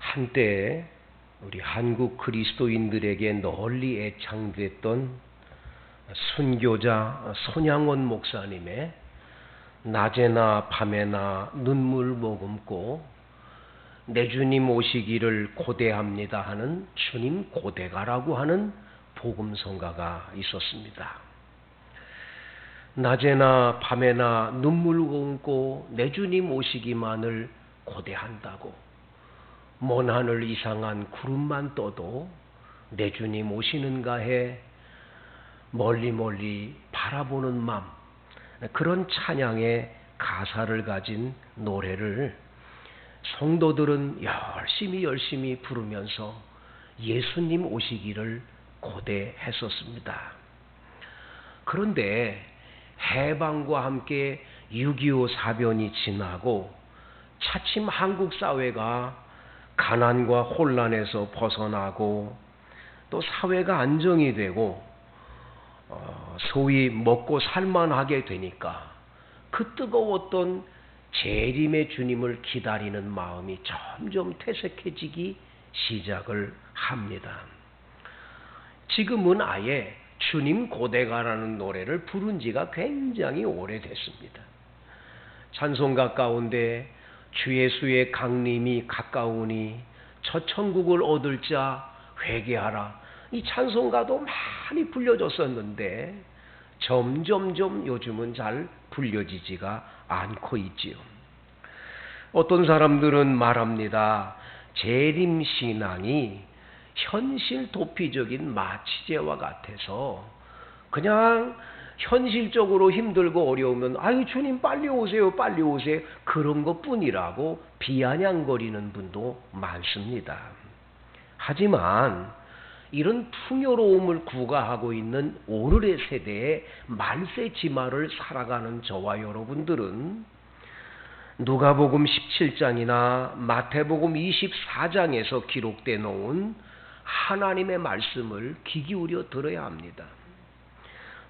한때 우리 한국 그리스도인들에게 널리 애창됐던 순교자 손양원 목사님의 낮에나 밤에나 눈물 머금고 내 주님 오시기를 고대합니다 하는 주님 고대가라고 하는 복음성가가 있었습니다. 낮에나 밤에나 눈물 머금고 내 주님 오시기만을 고대한다고, 먼 하늘 이상한 구름만 떠도 내 주님 오시는가 해 멀리 멀리 바라보는 마음, 그런 찬양의 가사를 가진 노래를 성도들은 열심히 부르면서 예수님 오시기를 고대했었습니다. 그런데 해방과 함께 6.25 사변이 지나고 차츰 한국 사회가 가난과 혼란에서 벗어나고 또 사회가 안정이 되고 소위 먹고 살만하게 되니까 그 뜨거웠던 재림의 주님을 기다리는 마음이 점점 퇴색해지기 시작을 합니다. 지금은 아예 주님 고대가라는 노래를 부른 지가 굉장히 오래됐습니다. 찬송가 가운데 주 예수의 강림이 가까우니 첫 천국을 얻을 자 회개하라, 이 찬송가도 많이 불려졌었는데 점점점 요즘은 잘 불려지지가 않고 있지요. 어떤 사람들은 말합니다. 재림신앙이 현실 도피적인 마취제와 같아서 그냥 현실적으로 힘들고 어려우면 아유 주님 빨리 오세요 빨리 오세요 그런 것뿐이라고 비아냥거리는 분도 많습니다. 하지만 이런 풍요로움을 구가하고 있는 오늘의 세대의 말세지마를 살아가는 저와 여러분들은 누가복음 17장이나 마태복음 24장에서 기록되어 놓은 하나님의 말씀을 귀 기울여 들어야 합니다.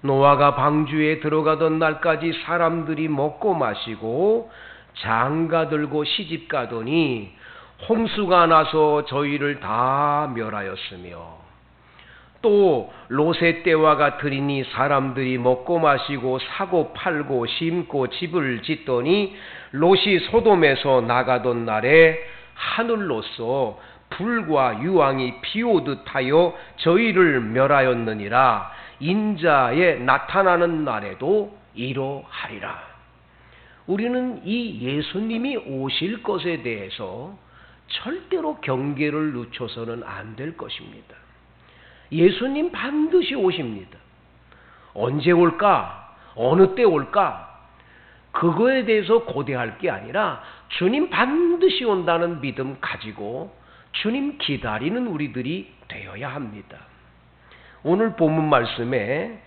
노아가 방주에 들어가던 날까지 사람들이 먹고 마시고 장가들고 시집가더니 홍수가 나서 저희를 다 멸하였으며, 또 롯의 때와 같으리니 사람들이 먹고 마시고 사고 팔고 심고 집을 짓더니 롯이 소돔에서 나가던 날에 하늘로서 불과 유황이 비오듯 하여 저희를 멸하였느니라. 인자의 나타나는 날에도 이러하리라. 우리는 이 예수님이 오실 것에 대해서 절대로 경계를 늦춰서는 안 될 것입니다. 예수님 반드시 오십니다. 언제 올까? 어느 때 올까? 그거에 대해서 고대할 게 아니라 주님 반드시 온다는 믿음 가지고 주님 기다리는 우리들이 되어야 합니다. 오늘 본문 말씀에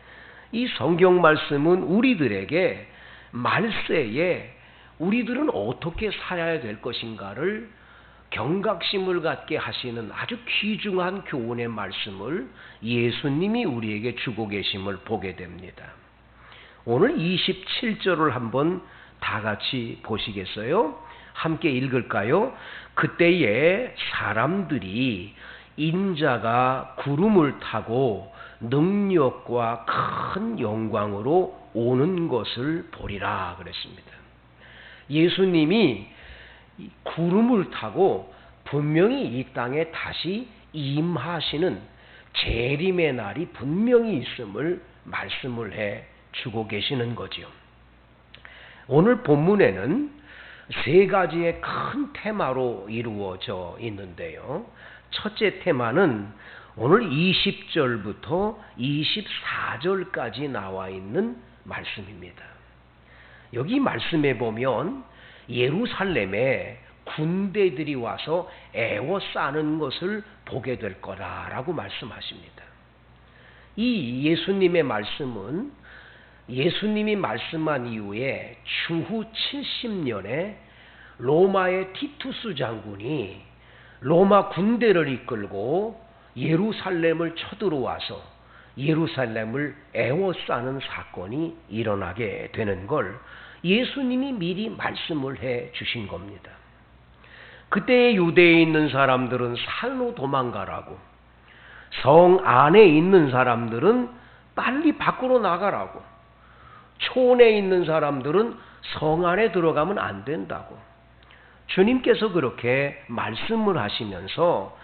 이 성경 말씀은 우리들에게 말세에 우리들은 어떻게 살아야 될 것인가를 경각심을 갖게 하시는 아주 귀중한 교훈의 말씀을 예수님이 우리에게 주고 계심을 보게 됩니다. 오늘 27절을 한번 다 같이 보시겠어요? 함께 읽을까요? 그때에 사람들이 인자가 구름을 타고 능력과 큰 영광으로 오는 것을 보리라 그랬습니다. 예수님이 구름을 타고 분명히 이 땅에 다시 임하시는 재림의 날이 분명히 있음을 말씀을 해 주고 계시는 거지요. 오늘 본문에는 세 가지의 큰 테마로 이루어져 있는데요. 첫째 테마는 오늘 20절부터 24절까지 나와 있는 말씀입니다. 여기 말씀에 보면 예루살렘에 군대들이 와서 애워싸는 것을 보게 될 거라고 말씀하십니다. 이 예수님의 말씀은 예수님이 말씀한 이후에 추후 70년에 로마의 티투스 장군이 로마 군대를 이끌고 예루살렘을 쳐들어와서 예루살렘을 애워싸는 사건이 일어나게 되는 걸 예수님이 미리 말씀을 해 주신 겁니다. 그때 유대에 있는 사람들은 산으로 도망가라고, 성 안에 있는 사람들은 빨리 밖으로 나가라고, 촌에 있는 사람들은 성 안에 들어가면 안 된다고 주님께서 그렇게 말씀을 하시면서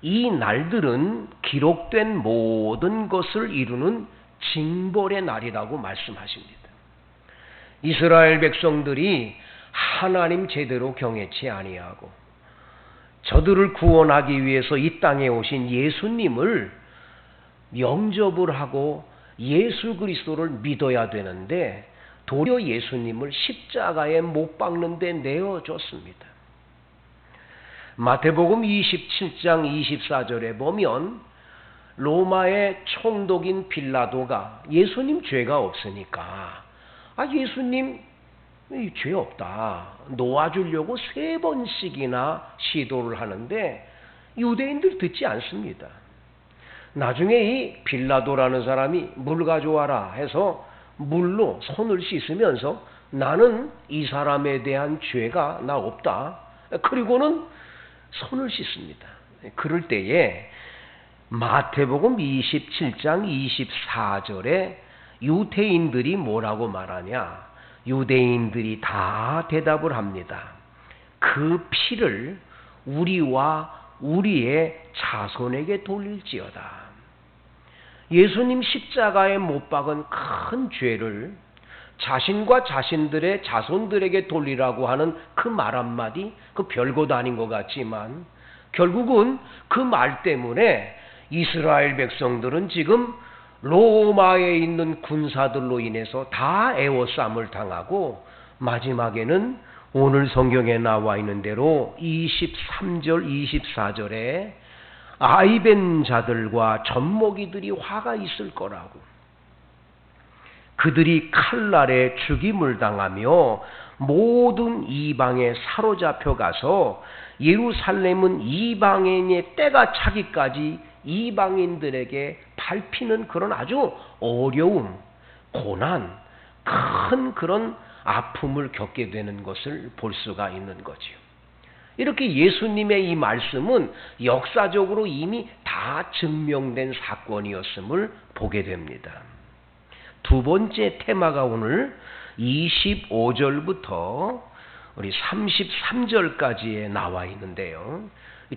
이 날들은 기록된 모든 것을 이루는 징벌의 날이라고 말씀하십니다. 이스라엘 백성들이 하나님 제대로 경외치 아니하고 저들을 구원하기 위해서 이 땅에 오신 예수님을 영접을 하고 예수 그리스도를 믿어야 되는데 도리어 예수님을 십자가에 못 박는 데 내어줬습니다. 마태복음 27장 24절에 보면 로마의 총독인 빌라도가 예수님 죄가 없으니까 예수님 죄 없다 놓아주려고 3번씩이나 시도를 하는데 유대인들이 듣지 않습니다. 나중에 이 빌라도라는 사람이 물 가져와라 해서 물로 손을 씻으면서 나는 이 사람에 대한 죄가 나 없다. 그리고는 손을 씻습니다. 그럴 때에 마태복음 27장 24절에 유대인들이 뭐라고 말하냐? 유대인들이 다 대답을 합니다. 그 피를 우리와 우리의 자손에게 돌릴지어다. 예수님 십자가에 못 박은 큰 죄를 자신과 자신들의 자손들에게 돌리라고 하는 그 말 한마디, 그 별것도 아닌 것 같지만 결국은 그 말 때문에 이스라엘 백성들은 지금 로마에 있는 군사들로 인해서 다 애워싸움을 당하고 마지막에는 오늘 성경에 나와 있는 대로 23절 24절에 아이벤 자들과 젖먹이들이 화가 있을 거라고, 그들이 칼날에 죽임을 당하며 모든 이방에 사로잡혀 가서 예루살렘은 이방인의 때가 차기까지 이방인들에게 밟히는 그런 아주 어려움, 고난, 큰 그런 아픔을 겪게 되는 것을 볼 수가 있는 거지요. 이렇게 예수님의 이 말씀은 역사적으로 이미 다 증명된 사건이었음을 보게 됩니다. 두 번째 테마가 오늘 25절부터 우리 33절까지에 나와 있는데요.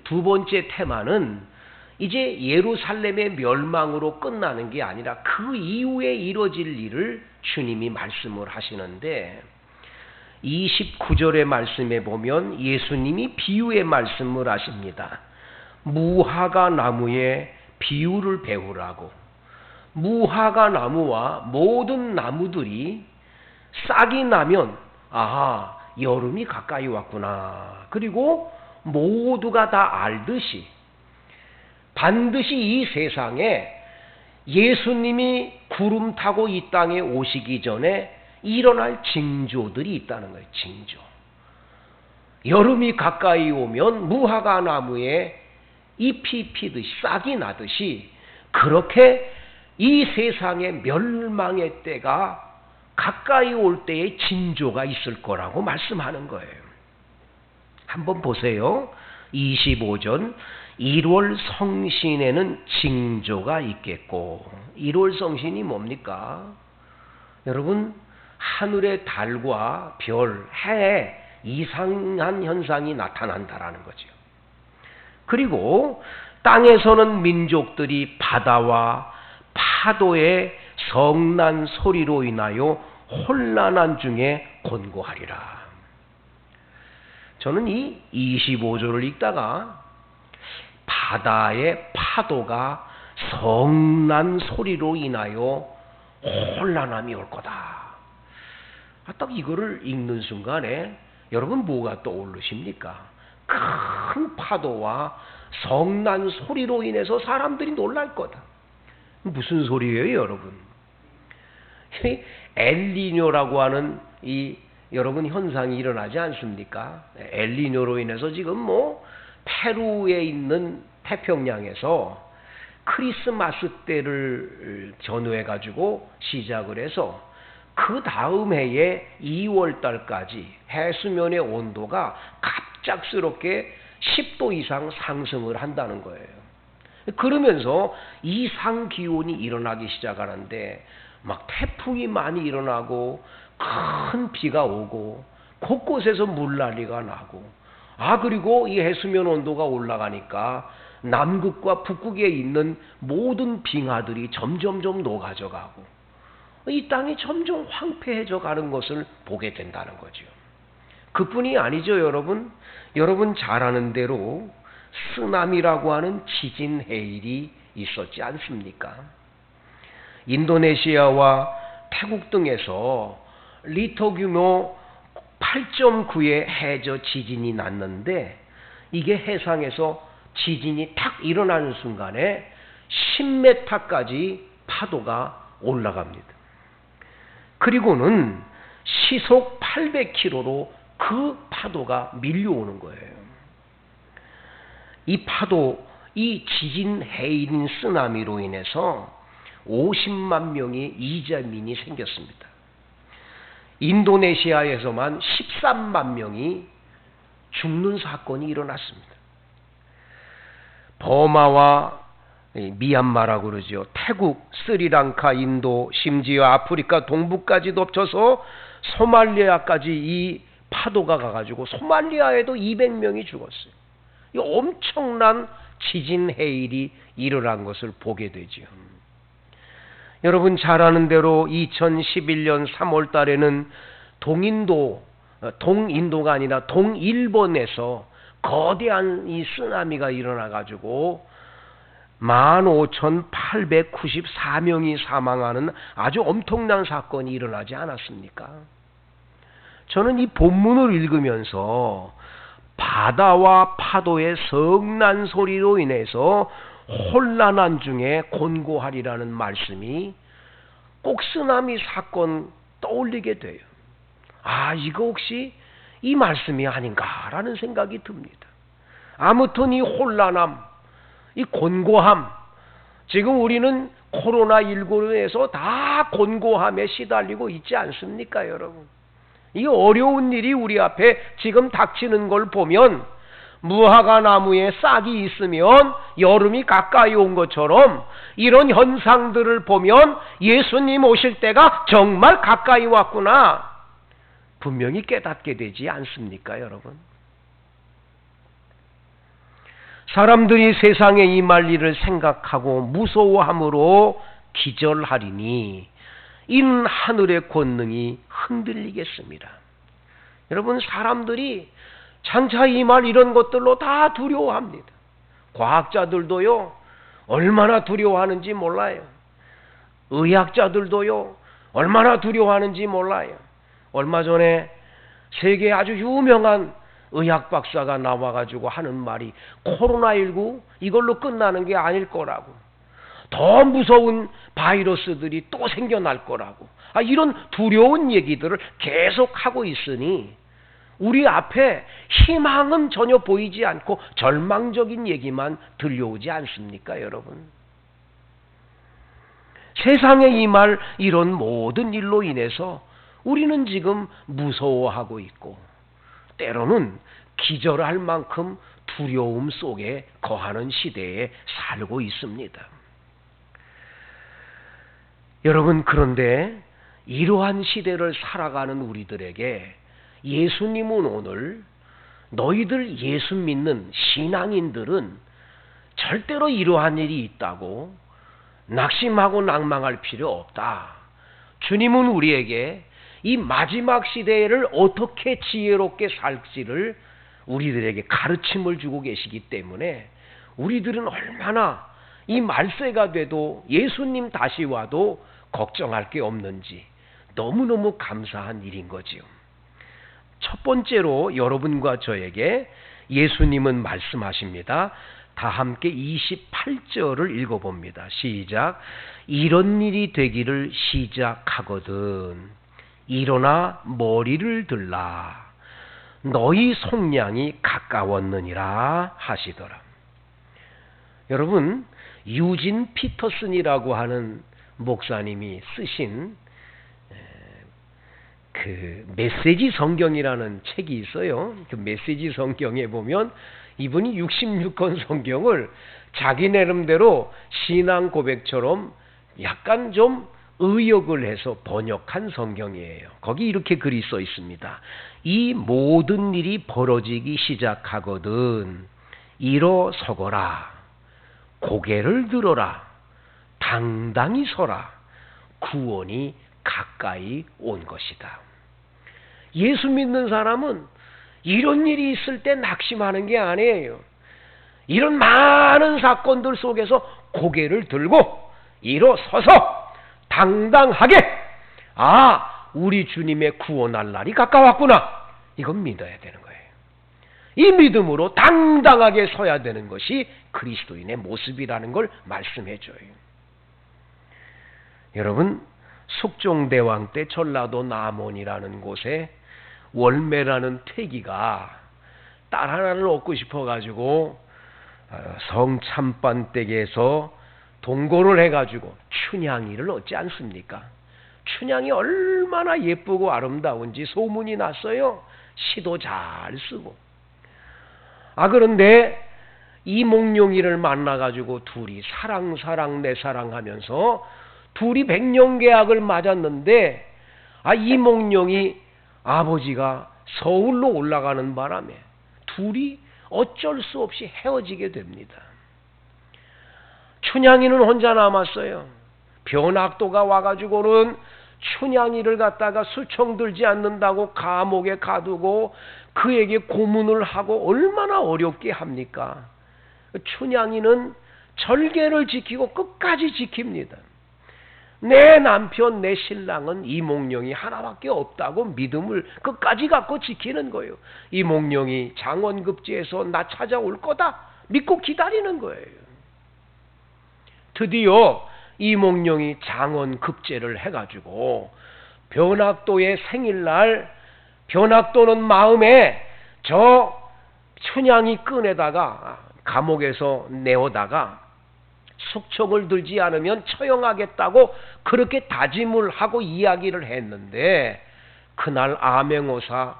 두 번째 테마는 이제 예루살렘의 멸망으로 끝나는 게 아니라 그 이후에 이뤄질 일을 주님이 말씀을 하시는데 29절의 말씀에 보면 예수님이 비유의 말씀을 하십니다. 무화과 나무의 비유를 배우라고. 무화과 나무와 모든 나무들이 싹이 나면 여름이 가까이 왔구나. 그리고 모두가 다 알듯이 반드시 이 세상에 예수님이 구름 타고 이 땅에 오시기 전에 일어날 징조들이 있다는 거예요. 징조. 여름이 가까이 오면 무화과 나무에 잎이 피듯이 싹이 나듯이 그렇게 이 세상의 멸망의 때가 가까이 올 때의 징조가 있을 거라고 말씀하는 거예요. 한번 보세요. 25절 1월 성신에는 징조가 있겠고. 1월 성신이 뭡니까? 여러분, 하늘의 달과 별, 해에 이상한 현상이 나타난다라는 거죠. 그리고 땅에서는 민족들이 바다와 파도의 성난 소리로 인하여 혼란한 중에 곤고하리라. 저는 이 25절을 읽다가 바다의 파도가 성난 소리로 인하여 혼란함이 올 거다. 딱 이거를 읽는 순간에 여러분 뭐가 떠오르십니까? 큰 파도와 성난 소리로 인해서 사람들이 놀랄 거다. 무슨 소리예요, 여러분? 엘니뇨라고 하는 이 여러분 현상이 일어나지 않습니까? 엘니뇨로 인해서 지금 페루에 있는 태평양에서 크리스마스 때를 전후해 가지고 시작을 해서 그 다음 해에 2월 달까지 해수면의 온도가 갑작스럽게 10도 이상 상승을 한다는 거예요. 그러면서 이상 기온이 일어나기 시작하는데 막 태풍이 많이 일어나고 큰 비가 오고 곳곳에서 물난리가 나고 그리고 이 해수면 온도가 올라가니까 남극과 북극에 있는 모든 빙하들이 점점점 녹아져 가고 이 땅이 점점 황폐해져 가는 것을 보게 된다는 거죠. 그뿐이 아니죠, 여러분. 여러분 잘 아는 대로 쓰나미라고 하는 지진 해일이 있었지 않습니까? 인도네시아와 태국 등에서 리터 규모 8.9의 해저 지진이 났는데 이게 해상에서 지진이 탁 일어나는 순간에 10m까지 파도가 올라갑니다. 그리고는 시속 800km로 그 파도가 밀려오는 거예요. 이 파도, 이 지진 해인 쓰나미로 인해서 50만 명의 이재민이 생겼습니다. 인도네시아에서만 13만 명이 죽는 사건이 일어났습니다. 버마와 미얀마라고 그러죠. 태국, 스리랑카, 인도, 심지어 아프리카 동부까지도 겹쳐서 소말리아까지 이 파도가 가가지고 소말리아에도 200명이 죽었어요. 이 엄청난 지진 해일이 일어난 것을 보게 되죠. 여러분 잘 아는 대로 2011년 3월 달에는 동인도가 아니라 동일본에서 거대한 이 쓰나미가 일어나가지고 15,894명이 사망하는 아주 엄청난 사건이 일어나지 않았습니까? 저는 이 본문을 읽으면서 바다와 파도의 성난 소리로 인해서 혼란한 중에 곤고하리라는 말씀이 꼭 쓰나미 사건 떠올리게 돼요. 이거 혹시 이 말씀이 아닌가라는 생각이 듭니다. 아무튼 이 혼란함, 이 곤고함, 지금 우리는 코로나19로 해서 다 곤고함에 시달리고 있지 않습니까, 여러분? 이 어려운 일이 우리 앞에 지금 닥치는 걸 보면 무화과 나무에 싹이 있으면 여름이 가까이 온 것처럼 이런 현상들을 보면 예수님 오실 때가 정말 가까이 왔구나 분명히 깨닫게 되지 않습니까, 여러분? 사람들이 세상에 임할 일을 생각하고 무서워함으로 기절하리니 인 하늘의 권능이 흔들리겠습니다. 여러분, 사람들이 장차 임할 이런 것들로 다 두려워합니다. 과학자들도요, 얼마나 두려워하는지 몰라요. 의학자들도요, 얼마나 두려워하는지 몰라요. 얼마 전에 세계 아주 유명한 의학 박사가 나와가지고 하는 말이 코로나19 이걸로 끝나는 게 아닐 거라고. 더 무서운 바이러스들이 또 생겨날 거라고. 이런 두려운 얘기들을 계속 하고 있으니 우리 앞에 희망은 전혀 보이지 않고 절망적인 얘기만 들려오지 않습니까, 여러분? 세상에 임할 이런 모든 일로 인해서 우리는 지금 무서워하고 있고 때로는 기절할 만큼 두려움 속에 거하는 시대에 살고 있습니다. 여러분, 그런데 이러한 시대를 살아가는 우리들에게 예수님은 오늘 너희들 예수 믿는 신앙인들은 절대로 이러한 일이 있다고 낙심하고 낭망할 필요 없다. 주님은 우리에게 이 마지막 시대를 어떻게 지혜롭게 살지를 우리들에게 가르침을 주고 계시기 때문에 우리들은 얼마나 이 말세가 돼도 예수님 다시 와도 걱정할 게 없는지 너무너무 감사한 일인 거지요. 첫 번째로 여러분과 저에게 예수님은 말씀하십니다. 다 함께 28절을 읽어봅니다. 시작. 이런 일이 되기를 시작하거든 일어나 머리를 들라 너희 속량이 가까웠느니라 하시더라. 여러분, 유진 피터슨이라고 하는 목사님이 쓰신 그 메시지 성경이라는 책이 있어요. 그 메시지 성경에 보면 이분이 66권 성경을 자기 나름대로 신앙 고백처럼 약간 좀 의역을 해서 번역한 성경이에요. 거기 이렇게 글이 써 있습니다. 이 모든 일이 벌어지기 시작하거든 일어서거라. 고개를 들어라. 당당히 서라. 구원이 가까이 온 것이다. 예수 믿는 사람은 이런 일이 있을 때 낙심하는 게 아니에요. 이런 많은 사건들 속에서 고개를 들고 일어서서 당당하게 우리 주님의 구원할 날이 가까웠구나. 이건 믿어야 되는 거예요. 이 믿음으로 당당하게 서야 되는 것이 그리스도인의 모습이라는 걸 말씀해 줘요. 여러분, 숙종대왕 때 전라도 남원이라는 곳에 월매라는 태기가 딸 하나를 얻고 싶어가지고 성참반댁에서 동거를 해가지고 춘향이를 얻지 않습니까? 춘향이 얼마나 예쁘고 아름다운지 소문이 났어요. 시도 잘 쓰고. 그런데 이몽룡이를 만나가지고 둘이 사랑 내 사랑하면서 둘이 백년계약을 맞았는데 이몽룡이 아버지가 서울로 올라가는 바람에 둘이 어쩔 수 없이 헤어지게 됩니다. 춘향이는 혼자 남았어요. 변학도가 와가지고는 춘향이를 갖다가 수청 들지 않는다고 감옥에 가두고 그에게 고문을 하고 얼마나 어렵게 합니까? 춘향이는 절개를 지키고 끝까지 지킵니다. 내 남편, 내 신랑은 이몽룡이 하나밖에 없다고 믿음을 끝까지 갖고 지키는 거예요. 이몽룡이 장원급제에서 나 찾아올 거다 믿고 기다리는 거예요. 드디어 이몽룡이 장원급제를 해가지고 변학도의 생일날 변학도는 마음에 저 춘향이 끈에다가 감옥에서 내어다가 숙청을 들지 않으면 처형하겠다고 그렇게 다짐을 하고 이야기를 했는데 그날 암행어사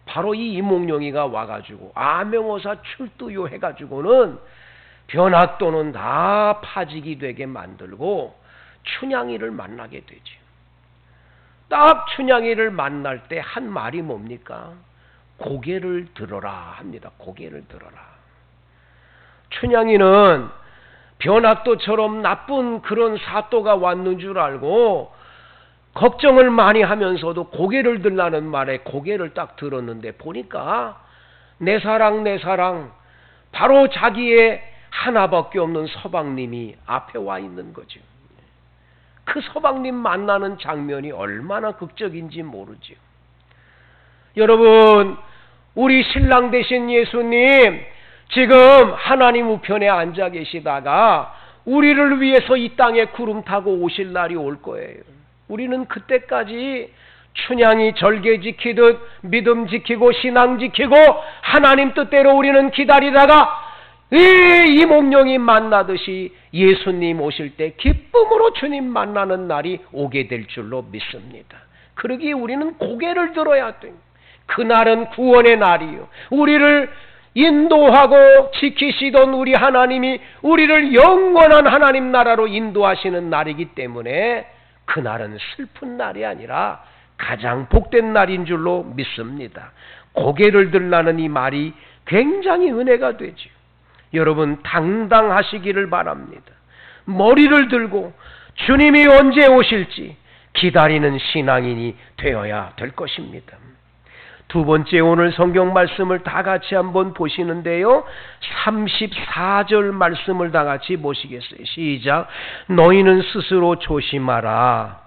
바로 이 이몽룡이가 와가지고 암행어사 출두요 해가지고는 변학도는 다 파직이 되게 만들고 춘향이를 만나게 되죠. 딱 춘향이를 만날 때 한 말이 뭡니까? 고개를 들어라 합니다. 고개를 들어라. 춘향이는 변학도처럼 나쁜 그런 사또가 왔는 줄 알고 걱정을 많이 하면서도 고개를 들라는 말에 고개를 딱 들었는데 보니까 내 사랑 바로 자기의 하나밖에 없는 서방님이 앞에 와 있는 거죠. 그 서방님 만나는 장면이 얼마나 극적인지 모르죠. 여러분, 우리 신랑 되신 예수님 지금 하나님 우편에 앉아 계시다가 우리를 위해서 이 땅에 구름 타고 오실 날이 올 거예요. 우리는 그때까지 춘향이 절개 지키듯 믿음 지키고 신앙 지키고 하나님 뜻대로 우리는 기다리다가 이몽룡이 만나듯이 예수님 오실 때 기쁨으로 주님 만나는 날이 오게 될 줄로 믿습니다. 그러기에 우리는 고개를 들어야 돼요. 그날은 구원의 날이요. 우리를 인도하고 지키시던 우리 하나님이 우리를 영원한 하나님 나라로 인도하시는 날이기 때문에 그날은 슬픈 날이 아니라 가장 복된 날인 줄로 믿습니다. 고개를 들라는 이 말이 굉장히 은혜가 되죠. 여러분 당당하시기를 바랍니다. 머리를 들고 주님이 언제 오실지 기다리는 신앙인이 되어야 될 것입니다. 두 번째, 오늘 성경 말씀을 다 같이 한번 보시는데요. 34절 말씀을 다 같이 보시겠어요? 시작. 너희는 스스로 조심하라.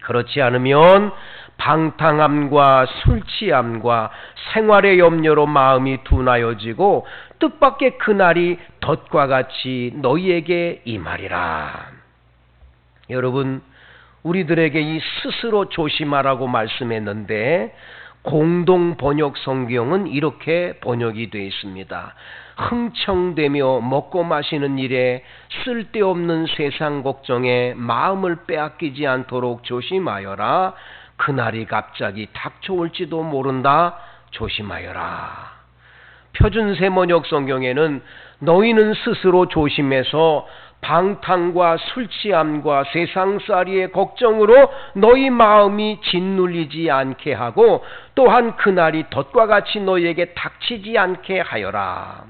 그렇지 않으면 방탕함과 술취함과 생활의 염려로 마음이 둔하여지고 뜻밖의 그날이 덫과 같이 너희에게 임하리라. 여러분, 우리들에게 이 스스로 조심하라고 말씀했는데 공동 번역 성경은 이렇게 번역이 되어 있습니다. 흥청대며 먹고 마시는 일에 쓸데없는 세상 걱정에 마음을 빼앗기지 않도록 조심하여라. 그날이 갑자기 닥쳐올지도 모른다. 조심하여라. 표준세번역 성경에는 너희는 스스로 조심해서 방탕과 술취함과 세상살이의 걱정으로 너희 마음이 짓눌리지 않게 하고 또한 그날이 덫과 같이 너희에게 닥치지 않게 하여라.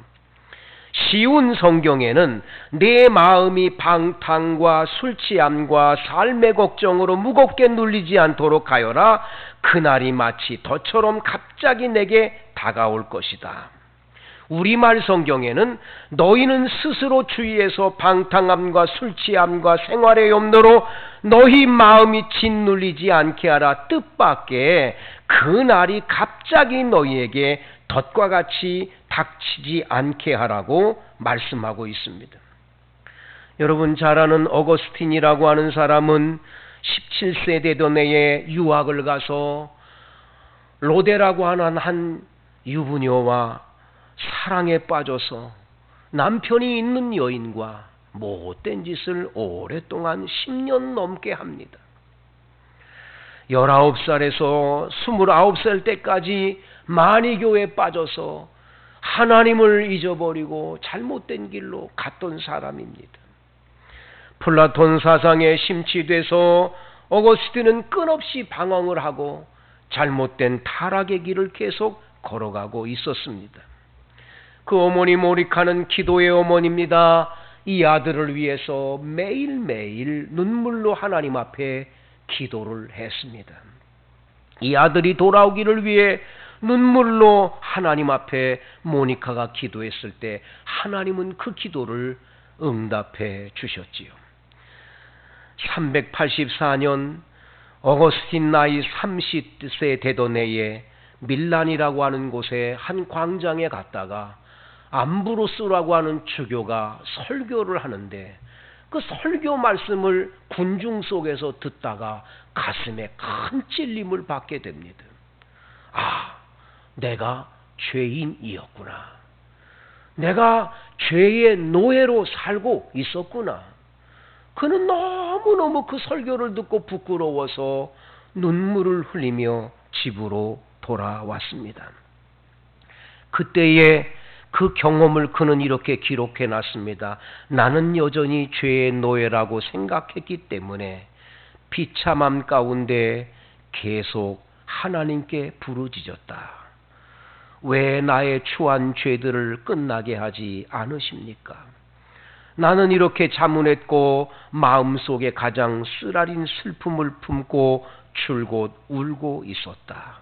쉬운 성경에는 내 마음이 방탕과 술취함과 삶의 걱정으로 무겁게 눌리지 않도록 하여라. 그날이 마치 덫처럼 갑자기 내게 다가올 것이다. 우리말 성경에는 너희는 스스로 주의해서 방탕함과 술취함과 생활의 염려로 너희 마음이 짓눌리지 않게 하라 뜻밖의 그날이 갑자기 너희에게 덫과 같이 닥치지 않게 하라고 말씀하고 있습니다. 여러분 잘 아는 어거스틴이라고 하는 사람은 17세 되던 해에 유학을 가서 로데라고 하는 한 유부녀와 사랑에 빠져서 남편이 있는 여인과 못된 짓을 오랫동안 10년 넘게 합니다. 19살에서 29살 때까지 만이교에 빠져서 하나님을 잊어버리고 잘못된 길로 갔던 사람입니다. 플라톤 사상에 심취돼서 어거스틴은 끊없이 방황을 하고 잘못된 타락의 길을 계속 걸어가고 있었습니다. 그 어머니 모리카는 기도의 어머니입니다. 이 아들을 위해서 매일매일 눈물로 하나님 앞에 기도를 했습니다. 이 아들이 돌아오기를 위해 눈물로 하나님 앞에 모니카가 기도했을 때 하나님은 그 기도를 응답해 주셨지요. 384년 어거스틴 나이 30세 되던 해에 밀란이라고 하는 곳에 한 광장에 갔다가 암브로스라고 하는 주교가 설교를 하는데 그 설교 말씀을 군중 속에서 듣다가 가슴에 큰 찔림을 받게 됩니다. 아, 내가 죄인이었구나. 내가 죄의 노예로 살고 있었구나. 그는 너무너무 그 설교를 듣고 부끄러워서 눈물을 흘리며 집으로 돌아왔습니다. 그때에 그 경험을 그는 이렇게 기록해 놨습니다. 나는 여전히 죄의 노예라고 생각했기 때문에 비참함 가운데 계속 하나님께 부르짖었다. 왜 나의 추한 죄들을 끝나게 하지 않으십니까? 나는 이렇게 자문했고 마음속에 가장 쓰라린 슬픔을 품고 줄곧 울고 있었다.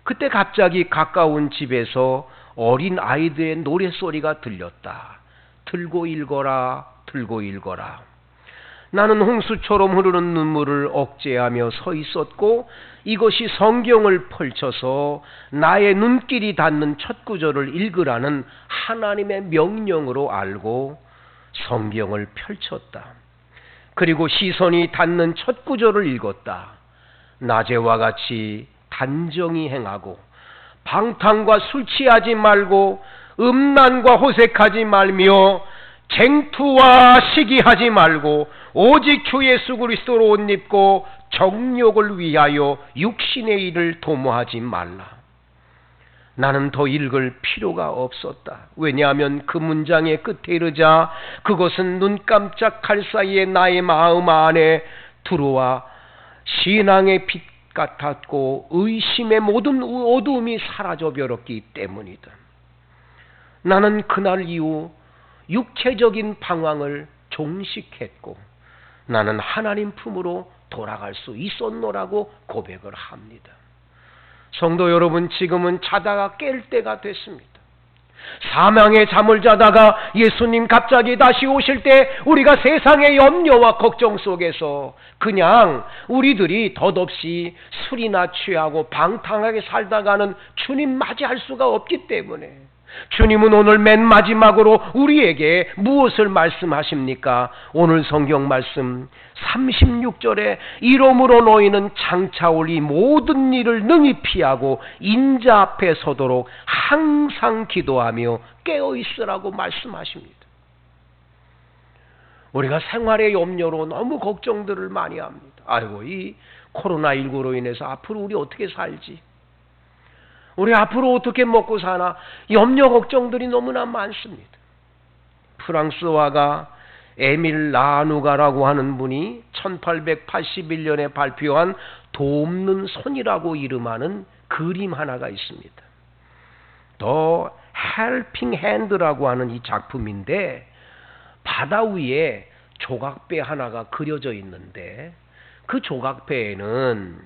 그때 갑자기 가까운 집에서 어린 아이들의 노랫소리가 들렸다. 들고 읽어라, 들고 읽어라. 나는 홍수처럼 흐르는 눈물을 억제하며 서 있었고 이것이 성경을 펼쳐서 나의 눈길이 닿는 첫 구절을 읽으라는 하나님의 명령으로 알고 성경을 펼쳤다. 그리고 시선이 닿는 첫 구절을 읽었다. 낮에와 같이 단정히 행하고 방탕과 술 취하지 말고 음란과 호색하지 말며 쟁투와 시기하지 말고 오직 주 예수 그리스도로 옷 입고 정욕을 위하여 육신의 일을 도모하지 말라. 나는 더 읽을 필요가 없었다. 왜냐하면 그 문장의 끝에 이르자 그것은 눈 깜짝할 사이에 나의 마음 안에 들어와 신앙의 빛 같았고 의심의 모든 어두움이 사라져 버렸기 때문이다. 나는 그날 이후 육체적인 방황을 종식했고 나는 하나님 품으로 돌아갈 수 있었노라고 고백을 합니다. 성도 여러분, 지금은 자다가 깰 때가 됐습니다. 사망의 잠을 자다가 예수님 갑자기 다시 오실 때 우리가 세상의 염려와 걱정 속에서 그냥 우리들이 덧없이 술이나 취하고 방탕하게 살다가는 주님 맞이할 수가 없기 때문에 주님은 오늘 맨 마지막으로 우리에게 무엇을 말씀하십니까? 오늘 성경 말씀 36절에 이러므로 너희는 장차올 이 모든 일을 능히 피하고 인자 앞에 서도록 항상 기도하며 깨어있으라고 말씀하십니다. 우리가 생활의 염려로 너무 걱정들을 많이 합니다. 아이고, 이 코로나19로 인해서 앞으로 우리 어떻게 살지? 우리 앞으로 어떻게 먹고 사나? 염려 걱정들이 너무나 많습니다. 프랑스 화가 에밀 라누가라고 하는 분이 1881년에 발표한 돕는 손이라고 이름하는 그림 하나가 있습니다. The Helping Hand라고 하는 이 작품인데 바다 위에 조각배 하나가 그려져 있는데 그 조각배에는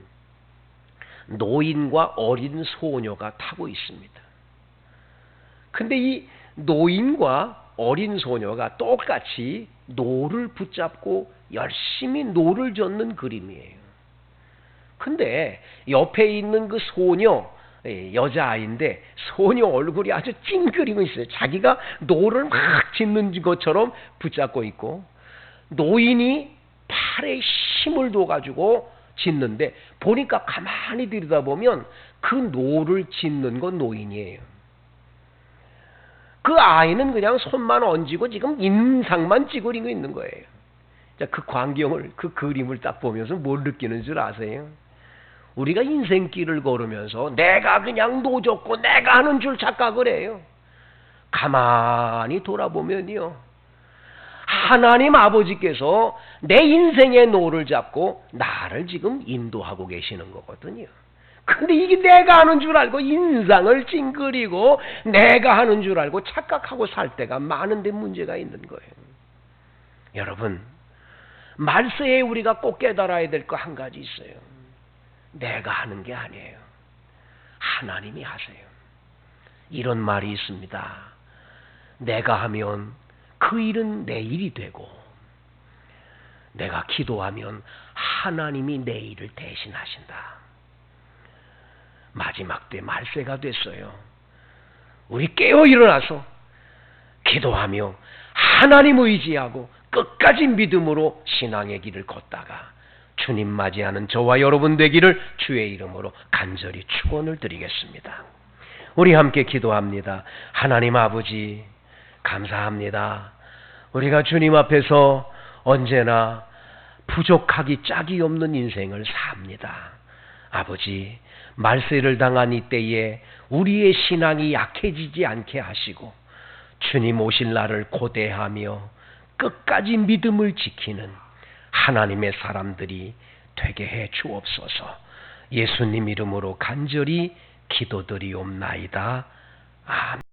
노인과 어린 소녀가 타고 있습니다. 근데 이 노인과 어린 소녀가 똑같이 노를 붙잡고 열심히 노를 젓는 그림이에요. 근데 옆에 있는 그 소녀, 여자아이인데 소녀 얼굴이 아주 찡그리고 있어요. 자기가 노를 막 짚는 것처럼 붙잡고 있고 노인이 팔에 힘을 둬가지고 짚는데 보니까 가만히 들여다보면 그 노를 짚는 건 노인이에요. 그 아이는 그냥 손만 얹고 지금 인상만 찌그리고 있는 거예요. 자, 그 광경을, 그 그림을 딱 보면서 뭘 느끼는 줄 아세요? 우리가 인생길을 걸으면서 내가 그냥 노젓고 내가 하는 줄 착각을 해요. 가만히 돌아보면요, 하나님 아버지께서 내 인생의 노를 잡고 나를 지금 인도하고 계시는 거거든요. 근데 이게 내가 하는 줄 알고 인상을 찡그리고 내가 하는 줄 알고 착각하고 살 때가 많은데 문제가 있는 거예요. 여러분, 말세에 우리가 꼭 깨달아야 될 거 한 가지 있어요. 내가 하는 게 아니에요. 하나님이 하세요. 이런 말이 있습니다. 내가 하면 그 일은 내 일이 되고 내가 기도하면 하나님이 내 일을 대신하신다. 마지막 때 말세가 됐어요. 우리 깨어 일어나서 기도하며 하나님 의지하고 끝까지 믿음으로 신앙의 길을 걷다가 주님 맞이하는 저와 여러분 되기를 주의 이름으로 간절히 축원을 드리겠습니다. 우리 함께 기도합니다. 하나님 아버지, 감사합니다. 우리가 주님 앞에서 언제나 부족하기 짝이 없는 인생을 삽니다. 아버지, 말세를 당한 이때에 우리의 신앙이 약해지지 않게 하시고 주님 오실 날을 고대하며 끝까지 믿음을 지키는 하나님의 사람들이 되게 해 주옵소서. 예수님 이름으로 간절히 기도드리옵나이다. 아멘.